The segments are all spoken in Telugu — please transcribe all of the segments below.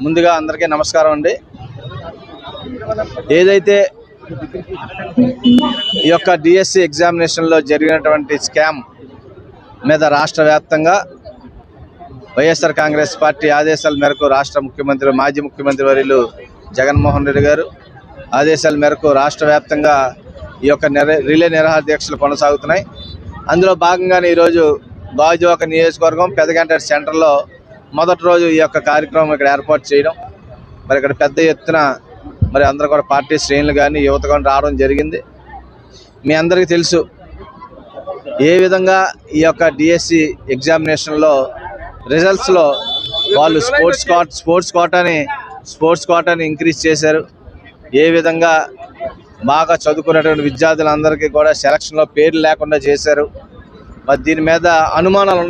ముందుగా అందరికీ నమస్కారం అండి. ఏదైతే ఈ యొక్క డిఎస్సి ఎగ్జామినేషన్లో జరిగినటువంటి స్కామ్ మీద రాష్ట్ర వ్యాప్తంగా వైఎస్ఆర్ కాంగ్రెస్ పార్టీ ఆదేశాల మేరకు రాష్ట్ర ముఖ్యమంత్రి మాజీ ముఖ్యమంత్రి వర్యులు జగన్మోహన్ రెడ్డి గారు ఆదేశాల మేరకు రాష్ట్ర వ్యాప్తంగా ఈ యొక్క రిలే నిరాహార దీక్షలు కొనసాగుతున్నాయి. అందులో భాగంగానే ఈరోజు గాజువాక నియోజకవర్గం పెదగంట సెంటర్లో మొదటి రోజు ఈ యొక్క కార్యక్రమం ఇక్కడ ఏర్పాటు చేయడం, మరి ఇక్కడ పెద్ద ఎత్తున మరి అందరూ కూడా పార్టీ శ్రేణులు కానీ యువత కానీ రావడం జరిగింది. మీ అందరికీ తెలుసు ఏ విధంగా ఈ యొక్క డిఎస్సి ఎగ్జామినేషన్లో రిజల్ట్స్లో వాళ్ళు స్పోర్ట్స్ కోటాని ఇంక్రీజ్ చేశారు. ఏ విధంగా బాగా చదువుకున్నటువంటి విద్యార్థులందరికీ కూడా సెలక్షన్లో పేర్లు లేకుండా చేశారు. మరి దీని మీద అనుమానాలు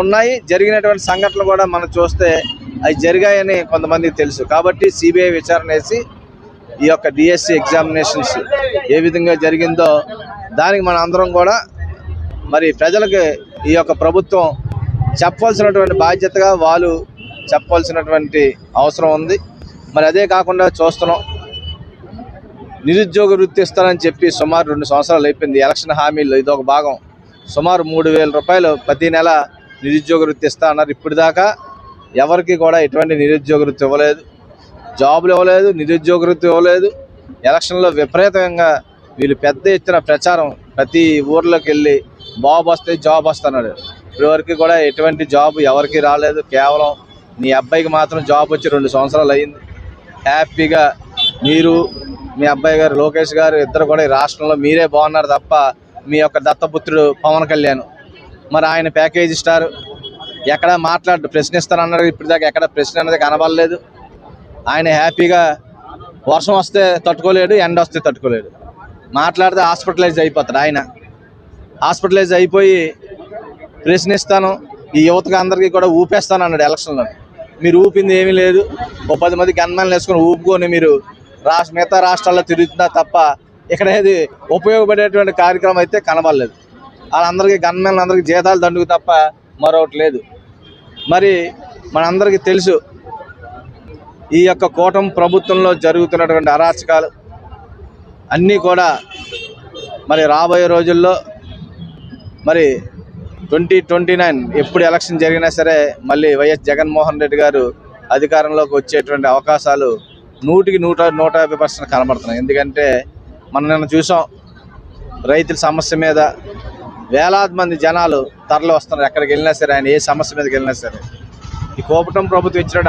ఉన్నాయి. జరిగినటువంటి సంఘటనలు కూడా మనం చూస్తే అవి జరిగాయని కొంతమందికి తెలుసు. కాబట్టి సిబిఐ విచారణ వేసి ఈ యొక్క డిఎస్సి ఎగ్జామినేషన్స్ ఏ విధంగా జరిగిందో దానికి మన అందరం కూడా మరి ప్రజలకు ఈ యొక్క ప్రభుత్వం చెప్పవలసినటువంటి బాధ్యతగా వాళ్ళు చెప్పవలసినటువంటి అవసరం ఉంది. మరి అదే కాకుండా చూస్తున్నాం, నిరుద్యోగ వృత్తి ఇస్తారని చెప్పి సుమారు 2 సంవత్సరాలు అయిపోయింది. ఎలక్షన్ హామీల్లో ఇదొక భాగం. సుమారు 3,000 రూపాయలు ప్రతి నెల నిరుద్యోగ వృత్తి ఇస్తా అన్నారు. ఇప్పటిదాకా ఎవరికి కూడా ఎటువంటి నిరుద్యోగ వృత్తి ఇవ్వలేదు, జాబులు ఇవ్వలేదు, నిరుద్యోగ వృత్తి ఇవ్వలేదు. ఎలక్షన్లో విపరీతంగా వీళ్ళు పెద్ద ఎత్తున ప్రచారం, ప్రతి ఊర్లోకి వెళ్ళి బాబు వస్తే జాబ్ వస్తున్నాడు. ఇప్పటివరకు కూడా ఎటువంటి జాబ్ ఎవరికి రాలేదు. కేవలం మీ అబ్బాయికి మాత్రం జాబ్ వచ్చి 2 సంవత్సరాలు అయింది. హ్యాపీగా మీరు మీ అబ్బాయి గారు లోకేష్ గారు ఇద్దరు కూడా ఈ రాష్ట్రంలో మీరే బాగున్నారు తప్ప మీ యొక్క దత్తపుత్రుడు పవన్ కళ్యాణ్ మరి ఆయన ప్యాకేజీ స్టార్ ఎక్కడ ప్రశ్నిస్తానన్నారు. ఇప్పటిదాకా ఎక్కడ ప్రశ్న అనేది కనబడలేదు. ఆయన హ్యాపీగా వర్షం వస్తే తట్టుకోలేడు, ఎండ వస్తే తట్టుకోలేడు. మాట్లాడితే హాస్పిటలైజ్ అయిపోతాడు. ఆయన హాస్పిటలైజ్ అయిపోయి ప్రశ్నిస్తాను, ఈ యువతకు అందరికీ కూడా ఊపేస్తాను అన్నాడు ఎలక్షన్లో. మీరు ఊపింది ఏమీ లేదు. 10 మంది గన్మెన్లు వేసుకొని ఊపుకొని మీరు మిగతా రాష్ట్రాల్లో తిరుగుతున్నారు తప్ప ఇక్కడ ఏది ఉపయోగపడేటువంటి కార్యక్రమం అయితే కనబడలేదు. వాళ్ళందరికీ గన్మెన్లు అందరికీ జీతాలు దండుకు తప్ప మరొకటి లేదు. మరి మనందరికీ తెలుసు ఈ యొక్క కూటమి ప్రభుత్వంలో జరుగుతున్నటువంటి అరాచకాలు అన్నీ కూడా మరి రాబోయే రోజుల్లో మరి 2029 ఎప్పుడు ఎలక్షన్ జరిగినా సరే మళ్ళీ వైఎస్ జగన్మోహన్ రెడ్డి గారు అధికారంలోకి వచ్చేటువంటి అవకాశాలు 100% కనబడుతున్నాయి. ఎందుకంటే మనం నిన్న చూసాం, రైతుల సమస్య మీద వేలాది మంది జనాలు తరలి వస్తున్నారు. ఎక్కడికి వెళ్ళినా సరే, ఆయన ఏ సమస్య మీదకి వెళ్ళినా సరే ఈ కూటమి ప్రభుత్వం ఇచ్చిన